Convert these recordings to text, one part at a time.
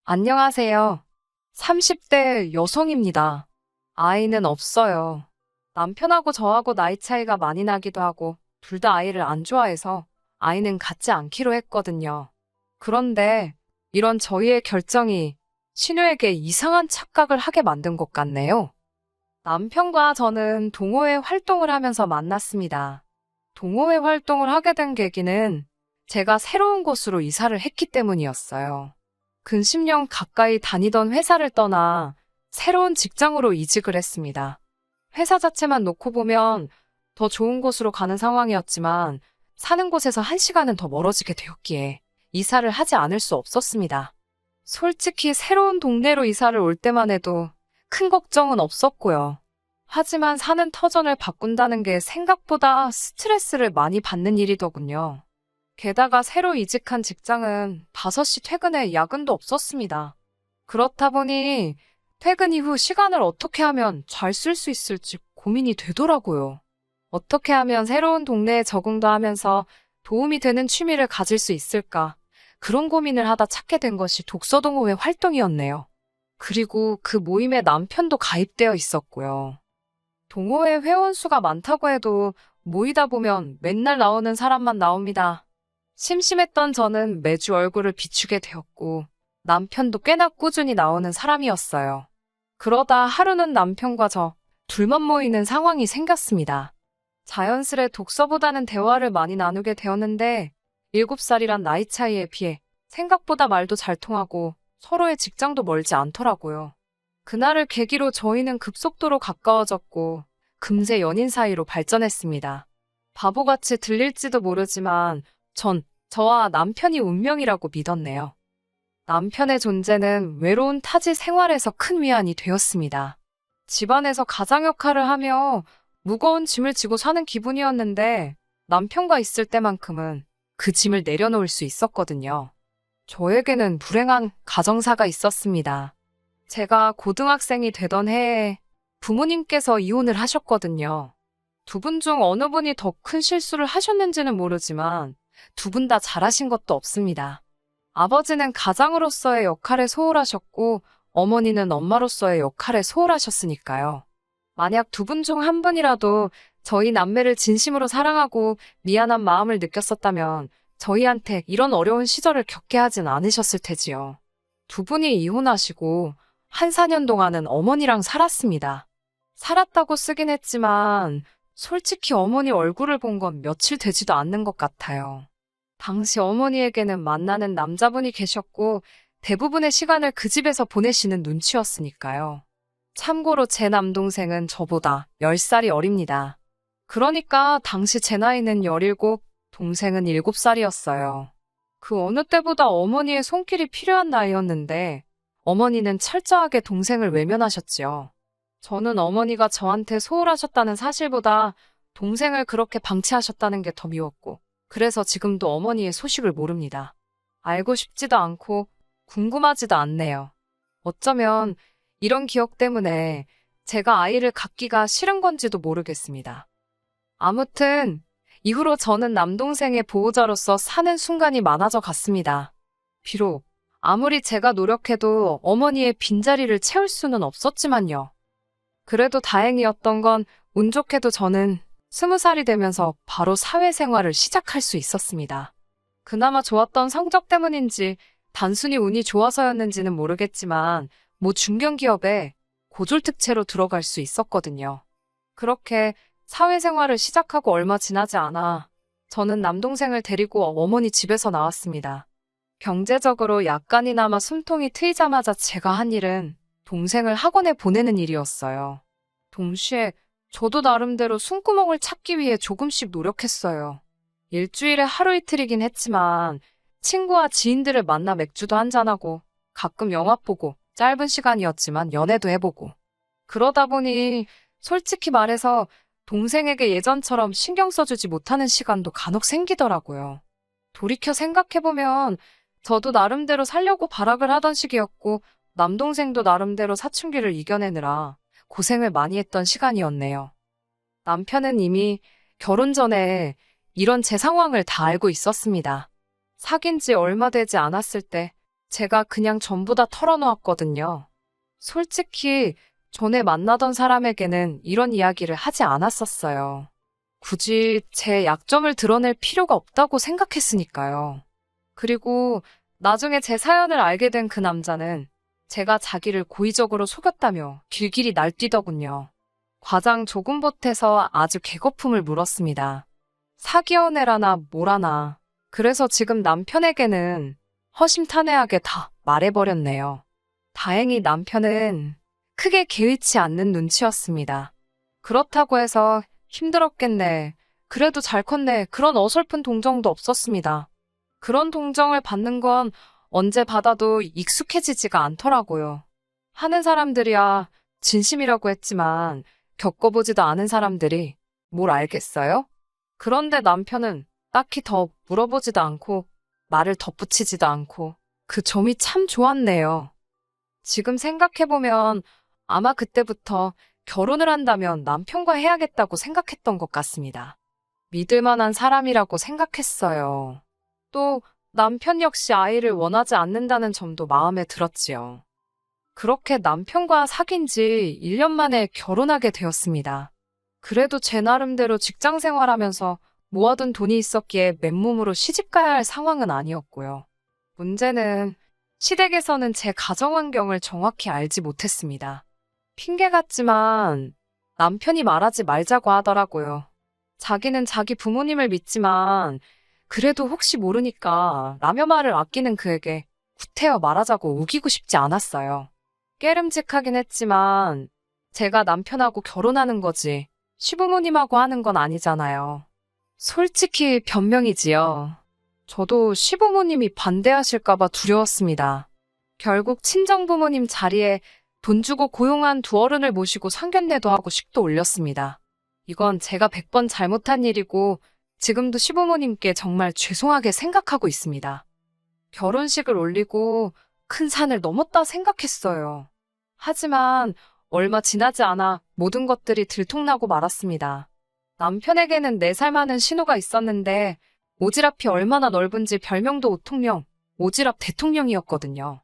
안녕하세요. 30대 여성입니다. 아이는 없어요. 남편하고 저하고 나이 차이가 많이 나기도 하고, 둘 다 아이를 안 좋아해서 아이는 갖지 않기로 했거든요. 그런데 이런 저희의 결정이 신우에게 이상한 착각을 하게 만든 것 같네요. 남편과 저는 동호회 활동을 하면서 만났습니다. 동호회 활동을 하게 된 계기는 제가 새로운 곳으로 이사를 했기 때문이었어요. 근 10년 가까이 다니던 회사를 떠나 새로운 직장으로 이직을 했습니다. 회사 자체만 놓고 보면 더 좋은 곳으로 가는 상황이었지만 사는 곳에서 1시간은 더 멀어지게 되었기에 이사를 하지 않을 수 없었습니다. 솔직히 새로운 동네로 이사를 올 때만 해도 큰 걱정은 없었고요. 하지만 사는 터전을 바꾼다는 게 생각보다 스트레스를 많이 받는 일이더군요. 게다가 새로 이직한 직장은 5시 퇴근에 야근도 없었습니다. 그렇다 보니 퇴근 이후 시간을 어떻게 하면 잘 쓸 수 있을지 고민이 되더라고요. 어떻게 하면 새로운 동네에 적응도 하면서 도움이 되는 취미를 가질 수 있을까? 그런 고민을 하다 찾게 된 것이 독서동호회 활동이었네요. 그리고 그 모임에 남편도 가입되어 있었고요. 동호회 회원 수가 많다고 해도 모이다 보면 맨날 나오는 사람만 나옵니다. 심심했던 저는 매주 얼굴을 비추게 되었고 남편도 꽤나 꾸준히 나오는 사람이었어요. 그러다 하루는 남편과 저 둘만 모이는 상황이 생겼습니다. 자연스레 독서보다는 대화를 많이 나누게 되었는데 7살이란 나이 차이에 비해 생각보다 말도 잘 통하고 서로의 직장도 멀지 않더라고요. 그날을 계기로 저희는 급속도로 가까워졌고 금세 연인 사이로 발전했습니다. 바보같이 들릴지도 모르지만 전 저와 남편이 운명이라고 믿었네요. 남편의 존재는 외로운 타지 생활에서 큰 위안이 되었습니다. 집안에서 가장 역할을 하며 무거운 짐을 지고 사는 기분이었는데 남편과 있을 때만큼은 그 짐을 내려놓을 수 있었거든요. 저에게는 불행한 가정사가 있었습니다. 제가 고등학생이 되던 해에 부모님께서 이혼을 하셨거든요. 두 분 중 어느 분이 더 큰 실수를 하셨는지는 모르지만 두 분 다 잘하신 것도 없습니다. 아버지는 가장으로서의 역할에 소홀하셨고 어머니는 엄마로서의 역할에 소홀하셨으니까요. 만약 두 분 중 한 분이라도 저희 남매를 진심으로 사랑하고 미안한 마음을 느꼈었다면 저희한테 이런 어려운 시절을 겪게 하진 않으셨을 테지요. 두 분이 이혼하시고 한 4년 동안은 어머니랑 살았습니다. 살았다고 쓰긴 했지만 솔직히 어머니 얼굴을 본 건 며칠 되지도 않는 것 같아요. 당시 어머니에게는 만나는 남자분이 계셨고 대부분의 시간을 그 집에서 보내시는 눈치였으니까요. 참고로 제 남동생은 저보다 10살이 어립니다. 그러니까 당시 제 나이는 17, 동생은 7살이었어요. 그 어느 때보다 어머니의 손길이 필요한 나이였는데 어머니는 철저하게 동생을 외면하셨지요. 저는 어머니가 저한테 소홀하셨다는 사실보다 동생을 그렇게 방치하셨다는 게 더 미웠고 그래서 지금도 어머니의 소식을 모릅니다. 알고 싶지도 않고 궁금하지도 않네요. 어쩌면 이런 기억 때문에 제가 아이를 갖기가 싫은 건지도 모르겠습니다. 아무튼 이후로 저는 남동생의 보호자로서 사는 순간이 많아져 갔습니다. 비록 아무리 제가 노력해도 어머니의 빈자리를 채울 수는 없었지만요. 그래도 다행이었던 건 운 좋게도 저는 20살이 되면서 바로 사회생활을 시작할 수 있었습니다. 그나마 좋았던 성적 때문인지 단순히 운이 좋아서였는지는 모르겠지만 모 중견기업에 고졸특채로 들어갈 수 있었거든요. 그렇게 사회생활을 시작하고 얼마 지나지 않아 저는 남동생을 데리고 어머니 집에서 나왔습니다. 경제적으로 약간이나마 숨통이 트이자마자 제가 한 일은 동생을 학원에 보내는 일이었어요. 동시에 저도 나름대로 숨구멍을 찾기 위해 조금씩 노력했어요. 일주일에 하루 이틀이긴 했지만 친구와 지인들을 만나 맥주도 한잔하고 가끔 영화 보고 짧은 시간이었지만 연애도 해보고 그러다 보니 솔직히 말해서 동생에게 예전처럼 신경 써주지 못하는 시간도 간혹 생기더라고요. 돌이켜 생각해보면 저도 나름대로 살려고 발악을 하던 시기였고 남동생도 나름대로 사춘기를 이겨내느라 고생을 많이 했던 시간이었네요. 남편은 이미 결혼 전에 이런 제 상황을 다 알고 있었습니다. 사귄 지 얼마 되지 않았을 때 제가 그냥 전부 다 털어놓았거든요. 솔직히 전에 만나던 사람에게는 이런 이야기를 하지 않았었어요. 굳이 제 약점을 드러낼 필요가 없다고 생각했으니까요. 그리고 나중에 제 사연을 알게 된 그 남자는 제가 자기를 고의적으로 속였다며 길길이 날뛰더군요. 과장 조금 보태서 아주 개거품을 물었습니다. 사기 연애라나 뭐라나. 그래서 지금 남편에게는 허심탄회하게 다 말해버렸네요. 다행히 남편은 크게 개의치 않는 눈치였습니다. 그렇다고 해서 힘들었겠네. 그래도 잘 컸네. 그런 어설픈 동정도 없었습니다. 그런 동정을 받는 건 언제 받아도 익숙해지지가 않더라고요. 하는 사람들이야 진심이라고 했지만 겪어보지도 않은 사람들이 뭘 알겠어요? 그런데 남편은 딱히 더 물어보지도 않고 말을 덧붙이지도 않고 그 점이 참 좋았네요. 지금 생각해보면 아마 그때부터 결혼을 한다면 남편과 해야겠다고 생각했던 것 같습니다. 믿을 만한 사람이라고 생각했어요. 또 남편 역시 아이를 원하지 않는다는 점도 마음에 들었지요. 그렇게 남편과 사귄 지 1년 만에 결혼하게 되었습니다. 그래도 제 나름대로 직장 생활하면서 모아둔 돈이 있었기에 맨몸으로 시집가야 할 상황은 아니었고요. 문제는 시댁에서는 제 가정 환경을 정확히 알지 못했습니다. 핑계 같지만 남편이 말하지 말자고 하더라고요. 자기는 자기 부모님을 믿지만 그래도 혹시 모르니까 라며 말을 아끼는 그에게 구태여 말하자고 우기고 싶지 않았어요. 깨름직하긴 했지만 제가 남편하고 결혼하는 거지 시부모님하고 하는 건 아니잖아요. 솔직히 변명이지요. 저도 시부모님이 반대하실까봐 두려웠습니다. 결국 친정부모님 자리에 돈 주고 고용한 두 어른을 모시고 상견례도 하고 식도 올렸습니다. 이건 제가 100번 잘못한 일이고 지금도 시부모님께 정말 죄송하게 생각하고 있습니다. 결혼식을 올리고 큰 산을 넘었다 생각했어요. 하지만 얼마 지나지 않아 모든 것들이 들통나고 말았습니다. 남편에게는 4살 많은 신우가 있었는데 오지랖이 얼마나 넓은지 별명도 오통령, 오지랖 대통령이었거든요.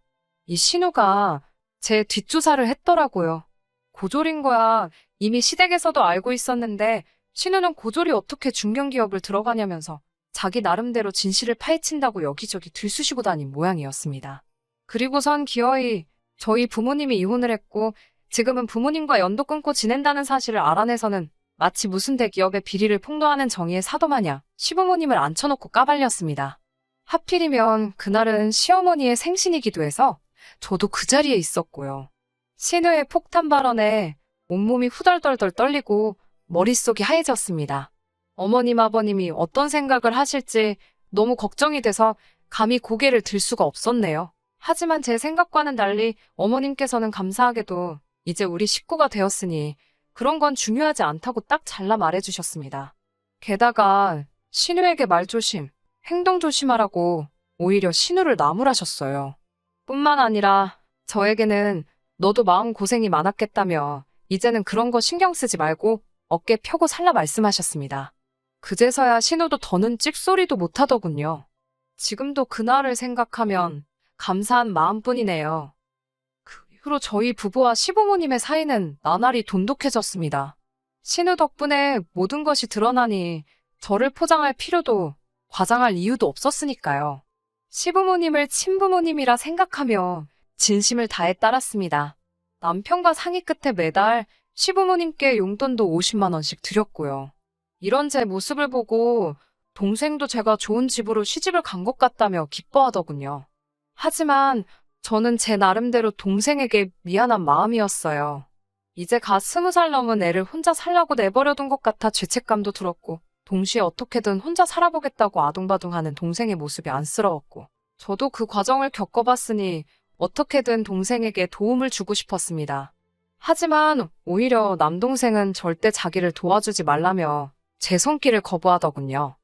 이 신우가 제 뒷조사를 했더라고요. 고졸인 거야 이미 시댁에서도 알고 있었는데 신우는 고졸이 어떻게 중견기업을 들어가냐면서 자기 나름대로 진실을 파헤친다고 여기저기 들쑤시고 다닌 모양이었습니다. 그리고선 기어이 저희 부모님이 이혼을 했고 지금은 부모님과 연도 끊고 지낸다는 사실을 알아내서는 마치 무슨 대기업의 비리를 폭로하는 정의의 사도마냥 시부모님을 앉혀놓고 까발렸습니다. 하필이면 그날은 시어머니의 생신이기도 해서 저도 그 자리에 있었고요. 신우의 폭탄 발언에 온몸이 후덜덜덜 떨리고 머릿속이 하얘졌습니다. 어머님 아버님이 어떤 생각을 하실지 너무 걱정이 돼서 감히 고개를 들 수가 없었네요. 하지만 제 생각과는 달리 어머님께서는 감사하게도 이제 우리 식구가 되었으니 그런 건 중요하지 않다고 딱 잘라 말해주셨습니다. 게다가 신우에게 말조심, 행동 조심하라고 오히려 신우를 나무라셨어요. 뿐만 아니라 저에게는 너도 마음 고생이 많았겠다며 이제는 그런 거 신경 쓰지 말고 어깨 펴고 살라 말씀하셨습니다. 그제서야 신우도 더는 찍소리도 못하더군요. 지금도 그날을 생각하면 감사한 마음뿐이네요. 그 이후로 저희 부부와 시부모님의 사이는 나날이 돈독해졌습니다. 신우 덕분에 모든 것이 드러나니 저를 포장할 필요도 과장할 이유도 없었으니까요. 시부모님을 친부모님이라 생각하며 진심을 다해 따랐습니다. 남편과 상의 끝에 매달 시부모님께 용돈도 50만 원씩 드렸고요. 이런 제 모습을 보고 동생도 제가 좋은 집으로 시집을 간 것 같다며 기뻐하더군요. 하지만 저는 제 나름대로 동생에게 미안한 마음이었어요. 이제 갓 20살 넘은 애를 혼자 살라고 내버려둔 것 같아 죄책감도 들었고 동시에 어떻게든 혼자 살아보겠다고 아둥바둥하는 동생의 모습이 안쓰러웠고 저도 그 과정을 겪어봤으니 어떻게든 동생에게 도움을 주고 싶었습니다. 하지만 오히려 남동생은 절대 자기를 도와주지 말라며 제 손길을 거부하더군요.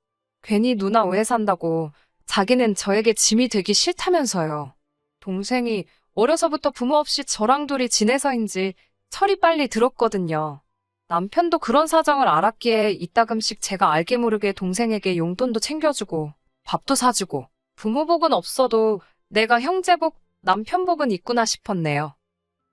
괜히 누나 오해 산다고 자기는 저에게 짐이 되기 싫다면서요. 동생이 어려서부터 부모 없이 저랑 둘이 지내서인지 철이 빨리 들었거든요. 남편도 그런 사정을 알았기에 이따금씩 제가 알게 모르게 동생에게 용돈도 챙겨주고 밥도 사주고 부모복은 없어도 내가 형제복, 남편복은 있구나 싶었네요.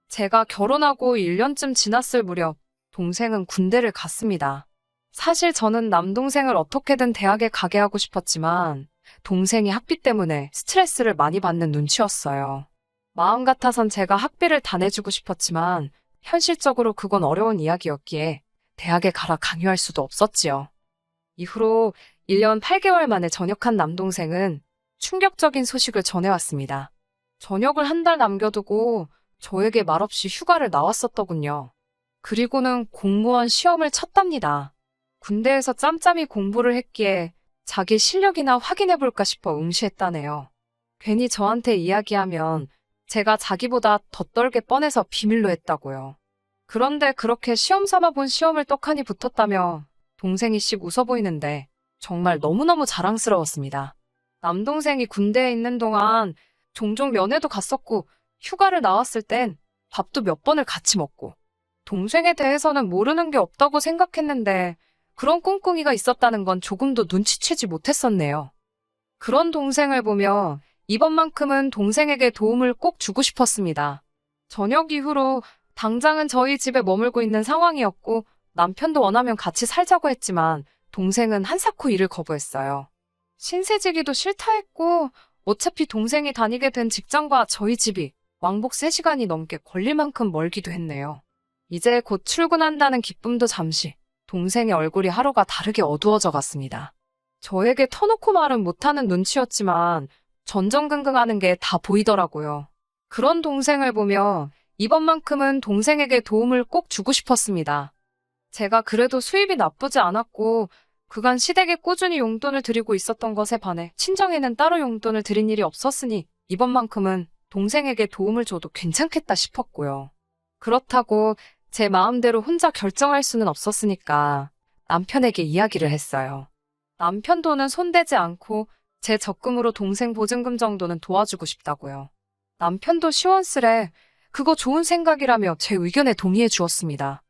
제가 결혼하고 1년쯤 지났을 무렵 동생은 군대를 갔습니다. 사실 저는 남동생을 어떻게든 대학에 가게 하고 싶었지만 동생이 학비 때문에 스트레스를 많이 받는 눈치였어요. 마음 같아선 제가 학비를 다 내주고 싶었지만 현실적으로 그건 어려운 이야기였기에 대학에 가라 강요할 수도 없었지요. 이후로 1년 8개월 만에 전역한 남동생은 충격적인 소식을 전해왔습니다. 전역을 한 달 남겨두고 저에게 말없이 휴가를 나왔었더군요. 그리고는 공무원 시험을 쳤답니다. 군대에서 짬짬이 공부를 했기에 자기 실력이나 확인해볼까 싶어 응시했다네요. 괜히 저한테 이야기하면 제가 자기보다 더 떨게 뻔해서 비밀로 했다고요. 그런데 그렇게 시험 삼아 본 시험을 떡하니 붙었다며 동생이 씩 웃어 보이는데 정말 너무너무 자랑스러웠습니다. 남동생이 군대에 있는 동안 종종 면회도 갔었고 휴가를 나왔을 땐 밥도 몇 번을 같이 먹고 동생에 대해서는 모르는 게 없다고 생각했는데 그런 꿍꿍이가 있었다는 건 조금도 눈치채지 못했었네요. 그런 동생을 보며 이번만큼은 동생에게 도움을 꼭 주고 싶었습니다. 저녁 이후로 당장은 저희 집에 머물고 있는 상황이었고 남편도 원하면 같이 살자고 했지만 동생은 한사코 이를 거부했어요. 신세지기도 싫다 했고 어차피 동생이 다니게 된 직장과 저희 집이 왕복 3시간이 넘게 걸릴 만큼 멀기도 했네요. 이제 곧 출근한다는 기쁨도 잠시 동생의 얼굴이 하루가 다르게 어두워져 갔습니다. 저에게 터놓고 말은 못하는 눈치였지만 전전긍긍하는 게 다 보이더라고요. 그런 동생을 보며 이번만큼은 동생에게 도움을 꼭 주고 싶었습니다. 제가 그래도 수입이 나쁘지 않았고 그간 시댁에 꾸준히 용돈을 드리고 있었던 것에 반해 친정에는 따로 용돈을 드린 일이 없었으니 이번만큼은 동생에게 도움을 줘도 괜찮겠다 싶었고요. 그렇다고 제 마음대로 혼자 결정할 수는 없었으니까 남편에게 이야기를 했어요. 남편 돈은 손대지 않고 제 적금으로 동생 보증금 정도는 도와주고 싶다고요. 남편도 시원스레 그거 좋은 생각이라며 제 의견에 동의해 주었습니다.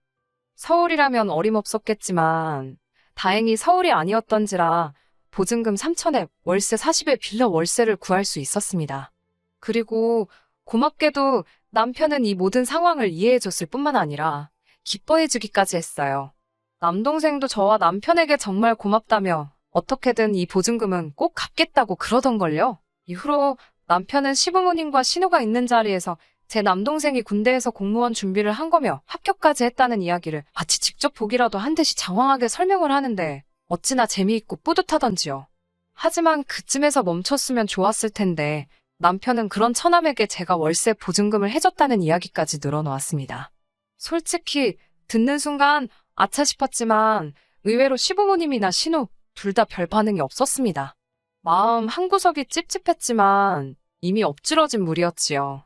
서울이라면 어림없었겠지만 다행히 서울이 아니었던지라 보증금 3천에 월세 40에 빌려 월세를 구할 수 있었습니다. 그리고 고맙게도 남편은 이 모든 상황을 이해해줬을 뿐만 아니라 기뻐해주기까지 했어요. 남동생도 저와 남편에게 정말 고맙다며 어떻게든 이 보증금은 꼭 갚겠다고 그러던걸요. 이후로 남편은 시부모님과 신우가 있는 자리에서 제 남동생이 군대에서 공무원 준비를 한 거며 합격까지 했다는 이야기를 마치 직접 보기라도 한 듯이 장황하게 설명을 하는데 어찌나 재미있고 뿌듯하던지요. 하지만 그쯤에서 멈췄으면 좋았을 텐데 남편은 그런 처남에게 제가 월세 보증금을 해줬다는 이야기까지 늘어놓았습니다. 솔직히 듣는 순간 아차 싶었지만 의외로 시부모님이나 신우 둘 다 별 반응이 없었습니다. 마음 한구석이 찝찝했지만 이미 엎질러진 물이었지요.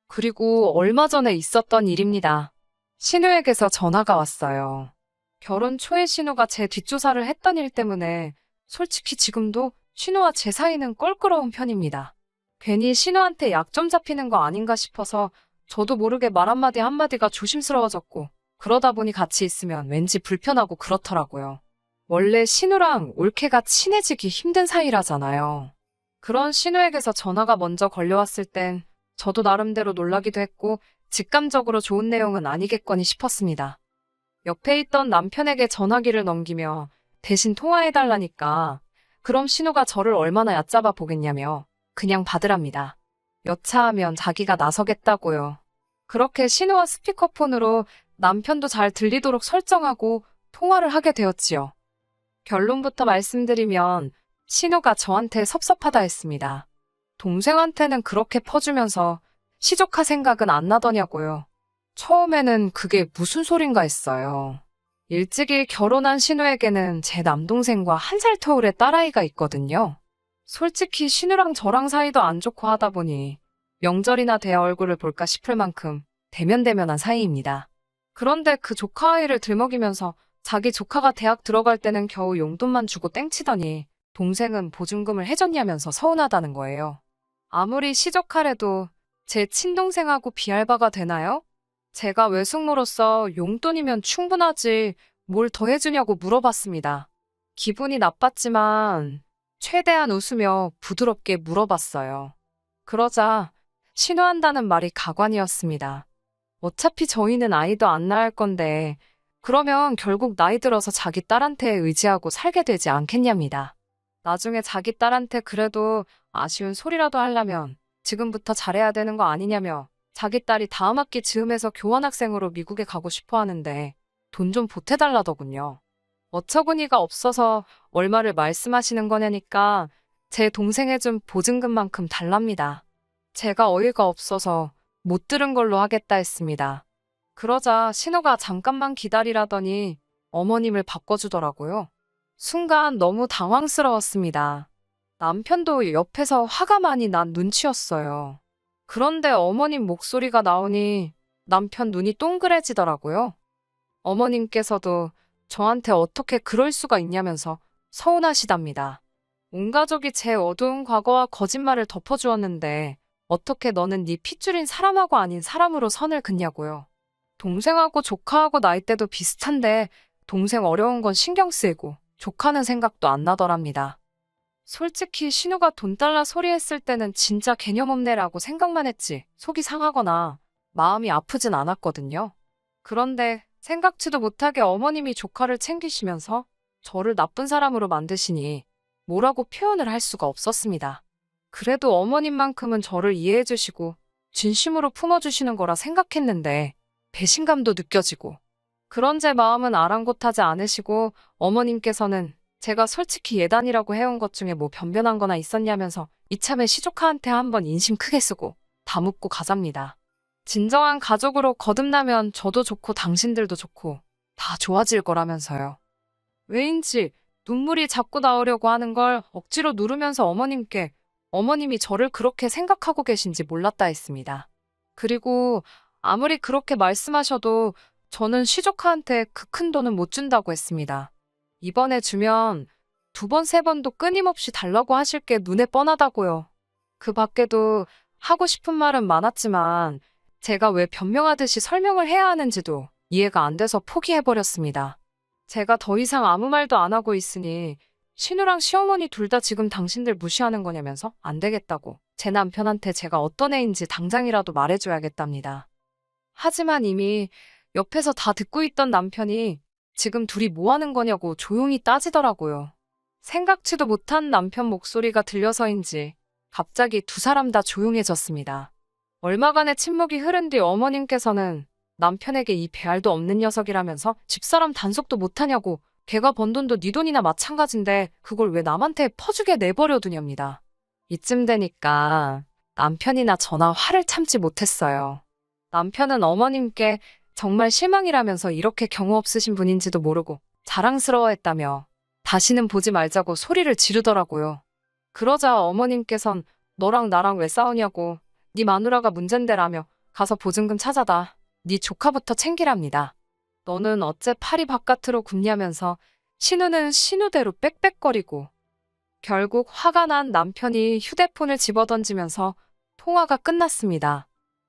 그리고 얼마 전에 있었던 일입니다. 신우에게서 전화가 왔어요. 결혼 초에 신우가 제 뒷조사를 했던 일 때문에 솔직히 지금도 신우와 제 사이는 껄끄러운 편입니다. 괜히 신우한테 약점 잡히는 거 아닌가 싶어서 저도 모르게 말 한마디 한마디가 조심스러워졌고 그러다 보니 같이 있으면 왠지 불편하고 그렇더라고요. 원래 신우랑 올케가 친해지기 힘든 사이라잖아요. 그런 신우에게서 전화가 먼저 걸려왔을 땐 저도 나름대로 놀라기도 했고 직감적으로 좋은 내용은 아니겠거니 싶었습니다. 옆에 있던 남편에게 전화기를 넘기며 대신 통화해달라니까 그럼 신우가 저를 얼마나 얕잡아 보겠냐며 그냥 받으랍니다. 여차하면 자기가 나서겠다고요. 그렇게 신우와 스피커폰으로 남편도 잘 들리도록 설정하고 통화를 하게 되었지요. 결론부터 말씀드리면 신우가 저한테 섭섭하다 했습니다. 동생한테는 그렇게 퍼주면서 시조카 생각은 안 나더냐고요. 처음에는 그게 무슨 소린가 했어요. 일찍이 결혼한 신우에게는 제 남동생과 1살 터울의 딸아이가 있거든요. 솔직히 신우랑 저랑 사이도 안 좋고 하다 보니 명절이나 돼야 얼굴을 볼까 싶을 만큼 대면대면한 사이입니다. 그런데 그 조카 아이를 들먹이면서 자기 조카가 대학 들어갈 때는 겨우 용돈만 주고 땡치더니 동생은 보증금을 해줬냐면서 서운하다는 거예요. 아무리 시조카래도 제 친동생하고 비할 바가 되나요? 제가 외숙모로서 용돈이면 충분하지 뭘 더 해주냐고 물어봤습니다. 기분이 나빴지만 최대한 웃으며 부드럽게 물어봤어요. 그러자 신우한다는 말이 가관이었습니다. 어차피 저희는 아이도 안 낳을 건데 그러면 결국 나이 들어서 자기 딸한테 의지하고 살게 되지 않겠냐입니다. 나중에 자기 딸한테 그래도 아쉬운 소리라도 하려면 지금부터 잘해야 되는 거 아니냐며 자기 딸이 다음 학기 즈음에서 교환학생으로 미국에 가고 싶어 하는데 돈 좀 보태달라더군요. 어처구니가 없어서 얼마를 말씀하시는 거냐니까 제 동생의 준 보증금만큼 달랍니다. 제가 어이가 없어서 못 들은 걸로 하겠다 했습니다. 그러자 신우가 잠깐만 기다리라더니 어머님을 바꿔주더라고요. 순간 너무 당황스러웠습니다. 남편도 옆에서 화가 많이 난 눈치였어요. 그런데 어머님 목소리가 나오니 남편 눈이 동그래지더라고요. 어머님께서도 저한테 어떻게 그럴 수가 있냐면서 서운하시답니다. 온 가족이 제 어두운 과거와 거짓말을 덮어주었는데 어떻게 너는 네 핏줄인 사람하고 아닌 사람으로 선을 긋냐고요. 동생하고 조카하고 나이대도 비슷한데 동생 어려운 건 신경 쓰이고 조카는 생각도 안 나더랍니다. 솔직히 신우가 돈 달라 소리했을 때는 진짜 개념 없네라고 생각만 했지 속이 상하거나 마음이 아프진 않았거든요. 그런데 생각지도 못하게 어머님이 조카를 챙기시면서 저를 나쁜 사람으로 만드시니 뭐라고 표현을 할 수가 없었습니다. 그래도 어머님만큼은 저를 이해해 주시고 진심으로 품어주시는 거라 생각했는데 배신감도 느껴지고 그런 제 마음은 아랑곳하지 않으시고 어머님께서는 제가 솔직히 예단이라고 해온 것 중에 뭐 변변한 거나 있었냐면서 이참에 시조카한테 한번 인심 크게 쓰고 다 묻고 가zap니다. 진정한 가족으로 거듭나면 저도 좋고 당신들도 좋고 다 좋아질 거라면서요. 왜인지 눈물이 자꾸 나오려고 하는 걸 억지로 누르면서 어머님께 어머님이 저를 그렇게 생각하고 계신지 몰랐다 했습니다. 그리고 아무리 그렇게 말씀하셔도 저는 시조카한테 그 큰 돈은 못 준다고 했습니다. 이번에 주면 두 번, 세 번도 끊임없이 달라고 하실 게 눈에 뻔하다고요. 그 밖에도 하고 싶은 말은 많았지만 제가 왜 변명하듯이 설명을 해야 하는지도 이해가 안 돼서 포기해버렸습니다. 제가 더 이상 아무 말도 안 하고 있으니 신우랑 시어머니 둘 다 지금 당신들 무시하는 거냐면서 안 되겠다고 제 남편한테 제가 어떤 애인지 당장이라도 말해줘야겠답니다. 하지만 이미 옆에서 다 듣고 있던 남편이 지금 둘이 뭐 하는 거냐고 조용히 따지더라고요. 생각지도 못한 남편 목소리가 들려서인지 갑자기 두 사람 다 조용해졌습니다. 얼마간의 침묵이 흐른 뒤 어머님께서는 남편에게 이 배알도 없는 녀석이라면서 집사람 단속도 못하냐고 걔가 번 돈도 네 돈이나 마찬가지인데 그걸 왜 남한테 퍼주게 내버려 두냐입니다. 이쯤 되니까 남편이나 저나 화를 참지 못했어요. 남편은 어머님께 정말 실망이라면서 이렇게 경우 없으신 분인지도 모르고 자랑스러워했다며 다시는 보지 말자고 소리를 지르더라고요. 그러자 어머님께선 너랑 나랑 왜 싸우냐고 네 마누라가 문젠데라며 가서 보증금 찾아다 네 조카부터 챙기랍니다. 너는 어째 팔이 바깥으로 굽냐면서 신우는 신우대로 빽빽거리고 결국 화가 난 남편이 휴대폰을 집어던지면서 통화가 끝났습니다.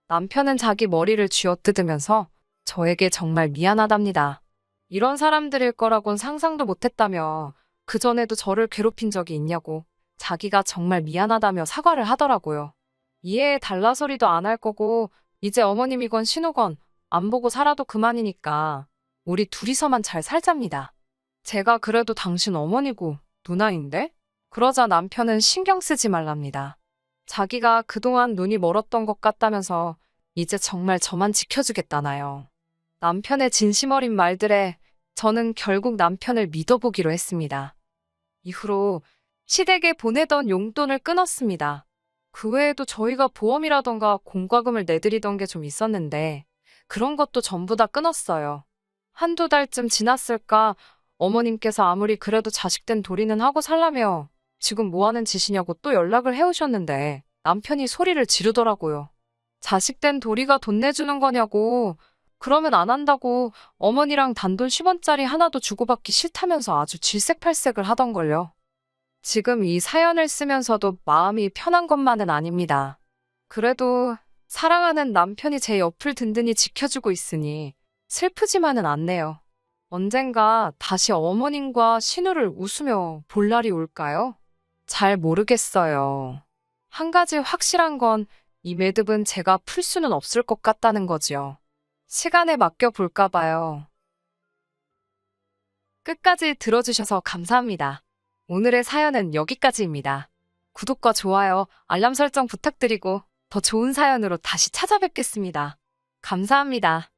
남편은 자기 머리를 쥐어뜯으면서 저에게 정말 미안하답니다. 이런 사람들일 거라곤 상상도 못했다며 그전에도 저를 괴롭힌 적이 있냐고 자기가 정말 미안하다며 사과를 하더라고요. 이해해 달라 소리도 안 할 거고 이제 어머님이건 신우건 안 보고 살아도 그만이니까 우리 둘이서만 잘 살잡니다. 제가 그래도 당신 어머니고 누나인데? 그러자 남편은 신경 쓰지 말랍니다. 자기가 그동안 눈이 멀었던 것 같다면서 이제 정말 저만 지켜주겠다나요. 남편의 진심 어린 말들에 저는 결국 남편을 믿어보기로 했습니다. 이후로 시댁에 보내던 용돈을 끊었습니다. 그 외에도 저희가 보험이라던가 공과금을 내드리던 게 좀 있었는데 그런 것도 전부 다 끊었어요. 한두 달쯤 지났을까 어머님께서 아무리 그래도 자식된 도리는 하고 살라며 지금 뭐 하는 짓이냐고 또 연락을 해오셨는데 남편이 소리를 지르더라고요. 자식된 도리가 돈 내주는 거냐고 그러면 안 한다고 어머니랑 단돈 10원짜리 하나도 주고받기 싫다면서 아주 질색팔색을 하던걸요. 지금 이 사연을 쓰면서도 마음이 편한 것만은 아닙니다. 그래도 사랑하는 남편이 제 옆을 든든히 지켜주고 있으니 슬프지만은 않네요. 언젠가 다시 어머님과 신우를 웃으며 볼 날이 올까요? 잘 모르겠어요. 한 가지 확실한 건 이 매듭은 제가 풀 수는 없을 것 같다는 거지요. 시간에 맡겨 볼까 봐요. 끝까지 들어주셔서 감사합니다. 오늘의 사연은 여기까지입니다. 구독과 좋아요, 알람 설정 부탁드리고 더 좋은 사연으로 다시 찾아뵙겠습니다. 감사합니다.